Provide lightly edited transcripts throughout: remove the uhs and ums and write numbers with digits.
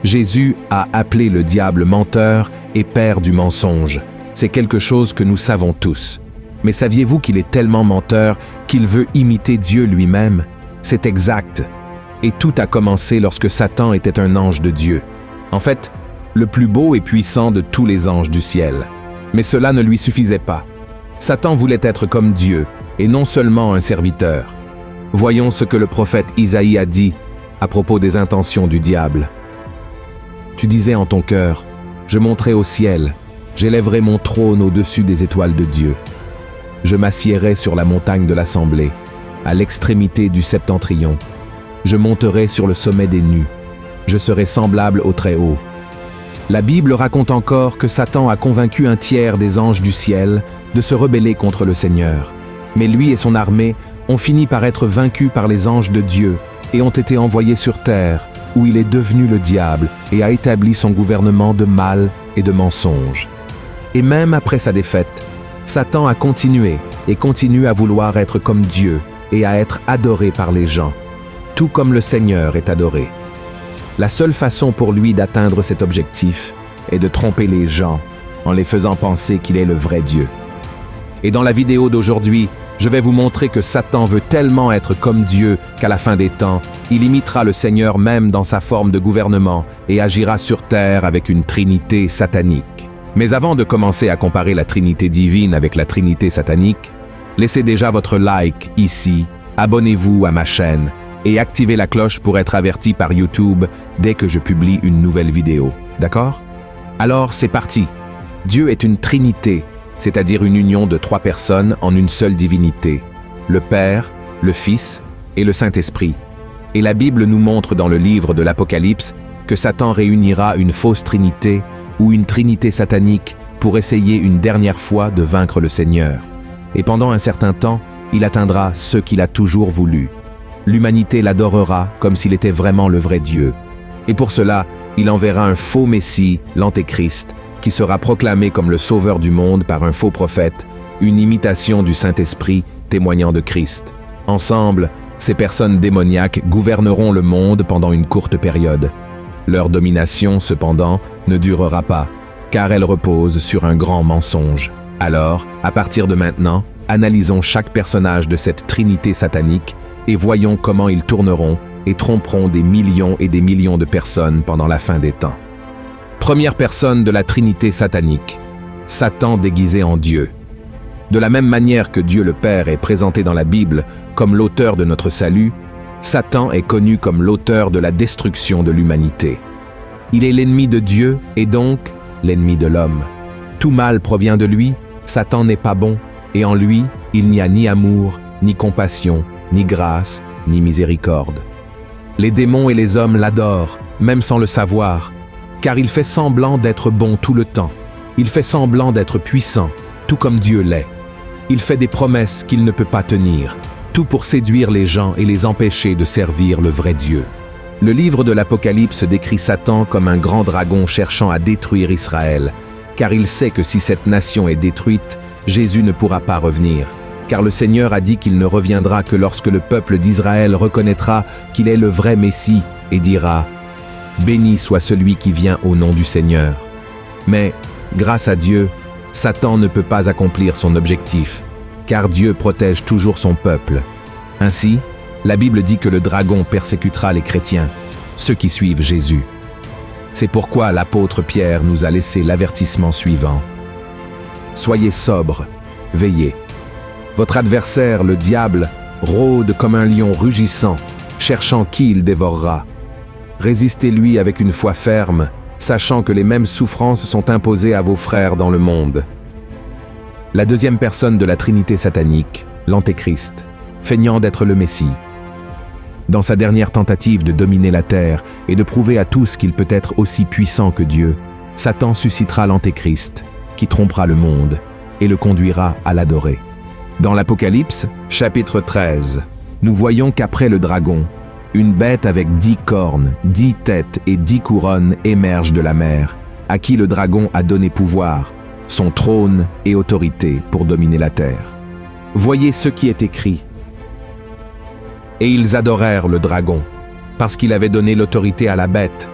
Jésus a appelé le diable menteur et père du mensonge. C'est quelque chose que nous savons tous. Mais saviez-vous qu'il est tellement menteur qu'il veut imiter Dieu lui-même? C'est exact. Et tout a commencé lorsque Satan était un ange de Dieu. En fait, le plus beau et puissant de tous les anges du ciel. Mais cela ne lui suffisait pas. Satan voulait être comme Dieu, et non seulement un serviteur. Voyons ce que le prophète Isaïe a dit à propos des intentions du diable. Tu disais en ton cœur, je monterai au ciel, j'élèverai mon trône au-dessus des étoiles de Dieu. Je m'assiérai sur la montagne de l'assemblée, à l'extrémité du septentrion. Je monterai sur le sommet des nues. Je serai semblable au Très-Haut. La Bible raconte encore que Satan a convaincu un tiers des anges du ciel de se rebeller contre le Seigneur. Mais lui et son armée ont fini par être vaincus par les anges de Dieu et ont été envoyés sur terre, où il est devenu le diable et a établi son gouvernement de mal et de mensonge. Et même après sa défaite, Satan a continué et continue à vouloir être comme Dieu et à être adoré par les gens, tout comme le Seigneur est adoré. La seule façon pour lui d'atteindre cet objectif est de tromper les gens en les faisant penser qu'il est le vrai Dieu. Et dans la vidéo d'aujourd'hui, je vais vous montrer que Satan veut tellement être comme Dieu qu'à la fin des temps, il imitera le Seigneur même dans sa forme de gouvernement et agira sur terre avec une trinité satanique. Mais avant de commencer à comparer la trinité divine avec la trinité satanique, laissez déjà votre like ici, abonnez-vous à ma chaîne et activez la cloche pour être averti par YouTube dès que je publie une nouvelle vidéo. D'accord? Alors c'est parti. Dieu est une trinité, c'est-à-dire une union de 3 personnes en une seule divinité, le Père, le Fils et le Saint-Esprit. Et la Bible nous montre dans le livre de l'Apocalypse que Satan réunira une fausse trinité ou une trinité satanique pour essayer une dernière fois de vaincre le Seigneur. Et pendant un certain temps, il atteindra ce qu'il a toujours voulu. L'humanité l'adorera comme s'il était vraiment le vrai Dieu. Et pour cela, il enverra un faux Messie, l'Antéchrist, qui sera proclamé comme le sauveur du monde par un faux prophète, une imitation du Saint-Esprit témoignant de Christ. Ensemble, ces personnes démoniaques gouverneront le monde pendant une courte période. Leur domination, cependant, ne durera pas, car elle repose sur un grand mensonge. Alors, à partir de maintenant, analysons chaque personnage de cette trinité satanique et voyons comment ils tourneront et tromperont des millions et des millions de personnes pendant la fin des temps. Première personne de la trinité satanique, Satan déguisé en Dieu. De la même manière que Dieu le Père est présenté dans la Bible comme l'auteur de notre salut, Satan est connu comme l'auteur de la destruction de l'humanité. Il est l'ennemi de Dieu et donc l'ennemi de l'homme. Tout mal provient de lui, Satan n'est pas bon, et en lui, il n'y a ni amour, ni compassion, ni grâce, ni miséricorde. Les démons et les hommes l'adorent, même sans le savoir, car il fait semblant d'être bon tout le temps. Il fait semblant d'être puissant, tout comme Dieu l'est. Il fait des promesses qu'il ne peut pas tenir, tout pour séduire les gens et les empêcher de servir le vrai Dieu. Le livre de l'Apocalypse décrit Satan comme un grand dragon cherchant à détruire Israël, car il sait que si cette nation est détruite, Jésus ne pourra pas revenir. Car le Seigneur a dit qu'il ne reviendra que lorsque le peuple d'Israël reconnaîtra qu'il est le vrai Messie et dira « Béni soit celui qui vient au nom du Seigneur ». Mais, grâce à Dieu, Satan ne peut pas accomplir son objectif, car Dieu protège toujours son peuple. Ainsi, la Bible dit que le dragon persécutera les chrétiens, ceux qui suivent Jésus. C'est pourquoi l'apôtre Pierre nous a laissé l'avertissement suivant. « Soyez sobres, veillez. Votre adversaire, le diable, rôde comme un lion rugissant, cherchant qui il dévorera. Résistez-lui avec une foi ferme, sachant que les mêmes souffrances sont imposées à vos frères dans le monde. » La deuxième personne de la Trinité satanique, l'Antéchrist, feignant d'être le Messie. Dans sa dernière tentative de dominer la terre et de prouver à tous qu'il peut être aussi puissant que Dieu, Satan suscitera l'Antéchrist, qui trompera le monde et le conduira à l'adorer. Dans l'Apocalypse, chapitre 13, nous voyons qu'après le dragon, une bête avec 10 cornes, 10 têtes et 10 couronnes émerge de la mer, à qui le dragon a donné pouvoir, son trône et autorité pour dominer la terre. Voyez ce qui est écrit. Et ils adorèrent le dragon, parce qu'il avait donné l'autorité à la bête,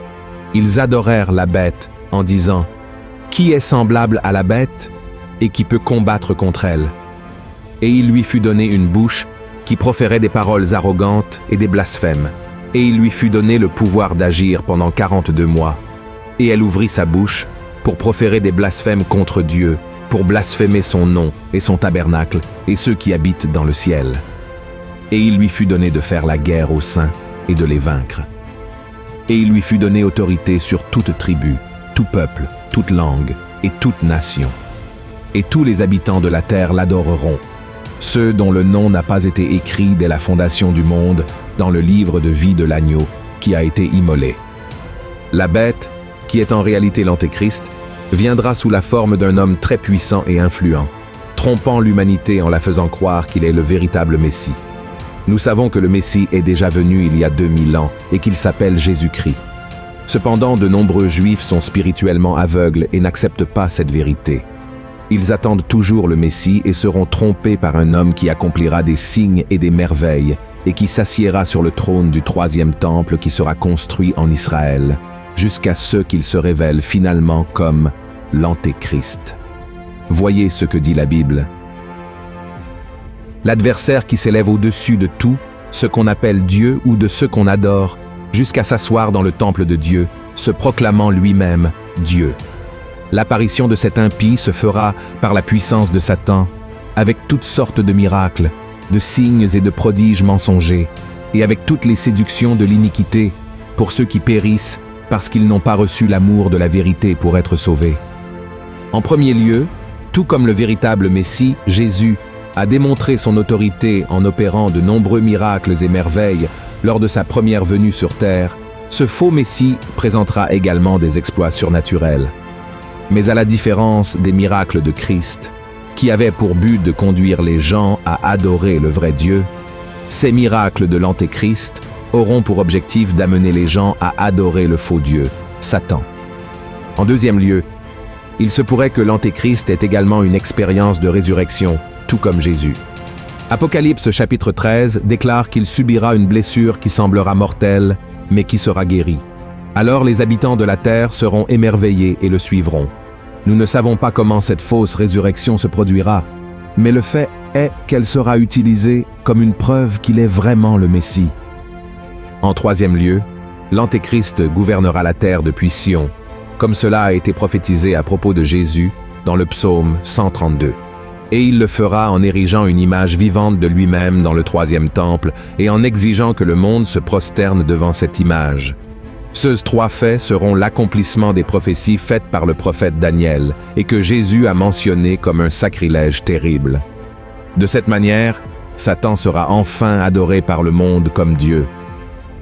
Ils adorèrent la bête en disant « Qui est semblable à la bête et qui peut combattre contre elle ?» Et il lui fut donné une bouche qui proférait des paroles arrogantes et des blasphèmes. Et il lui fut donné le pouvoir d'agir pendant 42 mois. Et elle ouvrit sa bouche pour proférer des blasphèmes contre Dieu, pour blasphémer son nom et son tabernacle et ceux qui habitent dans le ciel. Et il lui fut donné de faire la guerre aux saints et de les vaincre. Et il lui fut donné autorité sur toute tribu, tout peuple, toute langue et toute nation. Et tous les habitants de la terre l'adoreront, ceux dont le nom n'a pas été écrit dès la fondation du monde dans le livre de vie de l'agneau qui a été immolé. La bête, qui est en réalité l'Antéchrist, viendra sous la forme d'un homme très puissant et influent, trompant l'humanité en la faisant croire qu'il est le véritable Messie. Nous savons que le Messie est déjà venu il y a 2000 ans et qu'il s'appelle Jésus-Christ. Cependant, de nombreux Juifs sont spirituellement aveugles et n'acceptent pas cette vérité. Ils attendent toujours le Messie et seront trompés par un homme qui accomplira des signes et des merveilles et qui s'assiera sur le trône du 3e temple qui sera construit en Israël, jusqu'à ce qu'il se révèle finalement comme l'Antéchrist. Voyez ce que dit la Bible. L'adversaire qui s'élève au-dessus de tout, ce qu'on appelle Dieu ou de ce qu'on adore, jusqu'à s'asseoir dans le temple de Dieu, se proclamant lui-même Dieu. L'apparition de cet impie se fera par la puissance de Satan, avec toutes sortes de miracles, de signes et de prodiges mensongers, et avec toutes les séductions de l'iniquité, pour ceux qui périssent parce qu'ils n'ont pas reçu l'amour de la vérité pour être sauvés. En premier lieu, tout comme le véritable Messie, Jésus, a démontré son autorité en opérant de nombreux miracles et merveilles lors de sa première venue sur terre, ce faux Messie présentera également des exploits surnaturels. Mais à la différence des miracles de Christ, qui avaient pour but de conduire les gens à adorer le vrai Dieu, ces miracles de l'Antéchrist auront pour objectif d'amener les gens à adorer le faux Dieu, Satan. En deuxième lieu, il se pourrait que l'Antéchrist ait également une expérience de résurrection, tout comme Jésus. Apocalypse chapitre 13 déclare qu'il subira une blessure qui semblera mortelle, mais qui sera guérie. Alors les habitants de la terre seront émerveillés et le suivront. Nous ne savons pas comment cette fausse résurrection se produira, mais le fait est qu'elle sera utilisée comme une preuve qu'il est vraiment le Messie. En troisième lieu, l'Antéchrist gouvernera la terre depuis Sion, comme cela a été prophétisé à propos de Jésus dans le psaume 132. Et il le fera en érigeant une image vivante de lui-même dans le 3e temple et en exigeant que le monde se prosterne devant cette image. Ces 3 faits seront l'accomplissement des prophéties faites par le prophète Daniel et que Jésus a mentionné comme un sacrilège terrible. De cette manière, Satan sera enfin adoré par le monde comme Dieu.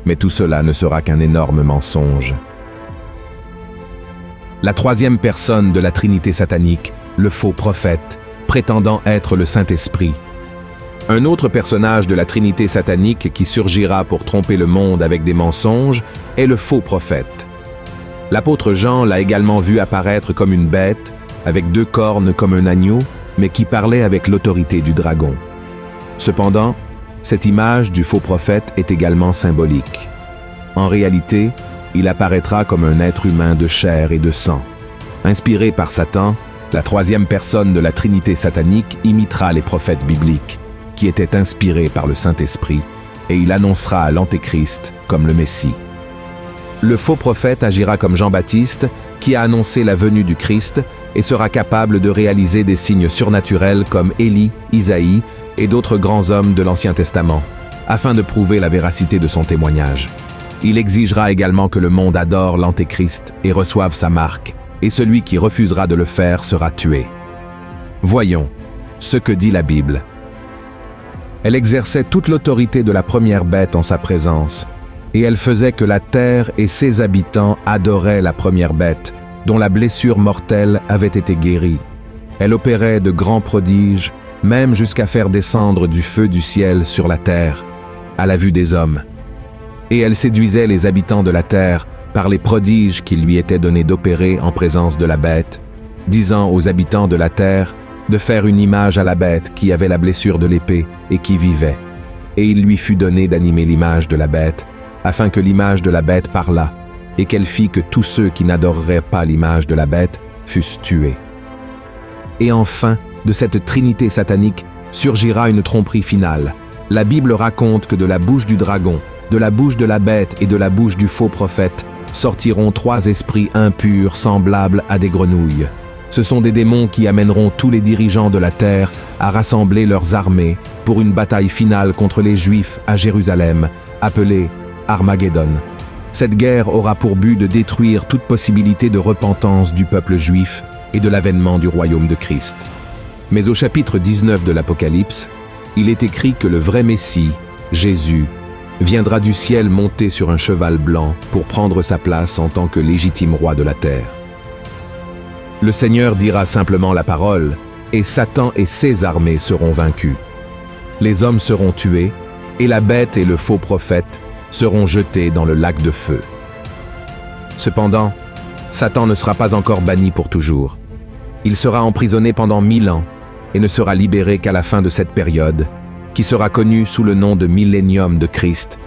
Mais tout cela ne sera qu'un énorme mensonge. La 3e personne de la Trinité satanique, le faux prophète, prétendant être le Saint-Esprit. Un autre personnage de la Trinité satanique qui surgira pour tromper le monde avec des mensonges est le faux prophète. L'apôtre Jean l'a également vu apparaître comme une bête, avec 2 cornes comme un agneau, mais qui parlait avec l'autorité du dragon. Cependant, cette image du faux prophète est également symbolique. En réalité, il apparaîtra comme un être humain de chair et de sang. Inspiré par Satan, la 3e personne de la Trinité satanique imitera les prophètes bibliques, qui étaient inspirés par le Saint-Esprit, et il annoncera l'Antéchrist comme le Messie. Le faux prophète agira comme Jean-Baptiste, qui a annoncé la venue du Christ et sera capable de réaliser des signes surnaturels comme Élie, Isaïe et d'autres grands hommes de l'Ancien Testament, afin de prouver la véracité de son témoignage. Il exigera également que le monde adore l'Antéchrist et reçoive sa marque, et celui qui refusera de le faire sera tué. Voyons ce que dit la Bible. Elle exerçait toute l'autorité de la première bête en sa présence, et elle faisait que la terre et ses habitants adoraient la première bête, dont la blessure mortelle avait été guérie. Elle opérait de grands prodiges, même jusqu'à faire descendre du feu du ciel sur la terre, à la vue des hommes. Et elle séduisait les habitants de la terre par les prodiges qu'il lui était donné d'opérer en présence de la bête, disant aux habitants de la terre de faire une image à la bête qui avait la blessure de l'épée et qui vivait. Et il lui fut donné d'animer l'image de la bête, afin que l'image de la bête parlât, et qu'elle fit que tous ceux qui n'adoreraient pas l'image de la bête fussent tués. Et enfin, de cette trinité satanique surgira une tromperie finale. La Bible raconte que de la bouche du dragon, de la bouche de la bête et de la bouche du faux prophète sortiront 3 esprits impurs semblables à des grenouilles. Ce sont des démons qui amèneront tous les dirigeants de la terre à rassembler leurs armées pour une bataille finale contre les Juifs à Jérusalem, appelée Armageddon. Cette guerre aura pour but de détruire toute possibilité de repentance du peuple juif et de l'avènement du royaume de Christ. Mais au chapitre 19 de l'Apocalypse, il est écrit que le vrai Messie, Jésus, viendra du ciel monté sur un cheval blanc pour prendre sa place en tant que légitime roi de la terre. Le Seigneur dira simplement la parole, et Satan et ses armées seront vaincus. Les hommes seront tués, et la bête et le faux prophète seront jetés dans le lac de feu. Cependant, Satan ne sera pas encore banni pour toujours. Il sera emprisonné pendant 1000 ans et ne sera libéré qu'à la fin de cette période, qui sera connue sous le nom de millénium de Christ,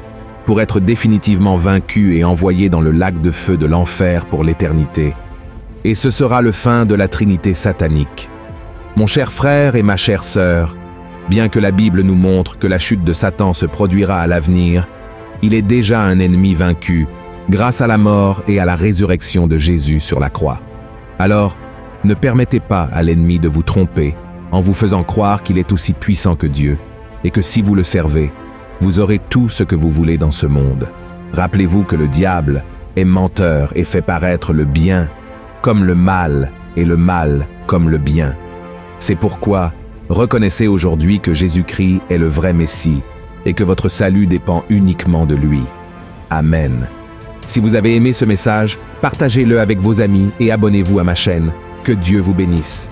pour être définitivement vaincu et envoyé dans le lac de feu de l'enfer pour l'éternité. Et ce sera le fin de la Trinité satanique. Mon cher frère et ma chère sœur, bien que la Bible nous montre que la chute de Satan se produira à l'avenir, il est déjà un ennemi vaincu grâce à la mort et à la résurrection de Jésus sur la croix. Alors, ne permettez pas à l'ennemi de vous tromper en vous faisant croire qu'il est aussi puissant que Dieu et que si vous le servez, vous aurez tout ce que vous voulez dans ce monde. Rappelez-vous que le diable est menteur et fait paraître le bien comme le mal et le mal comme le bien. C'est pourquoi reconnaissez aujourd'hui que Jésus-Christ est le vrai Messie et que votre salut dépend uniquement de lui. Amen. Si vous avez aimé ce message, partagez-le avec vos amis et abonnez-vous à ma chaîne. Que Dieu vous bénisse.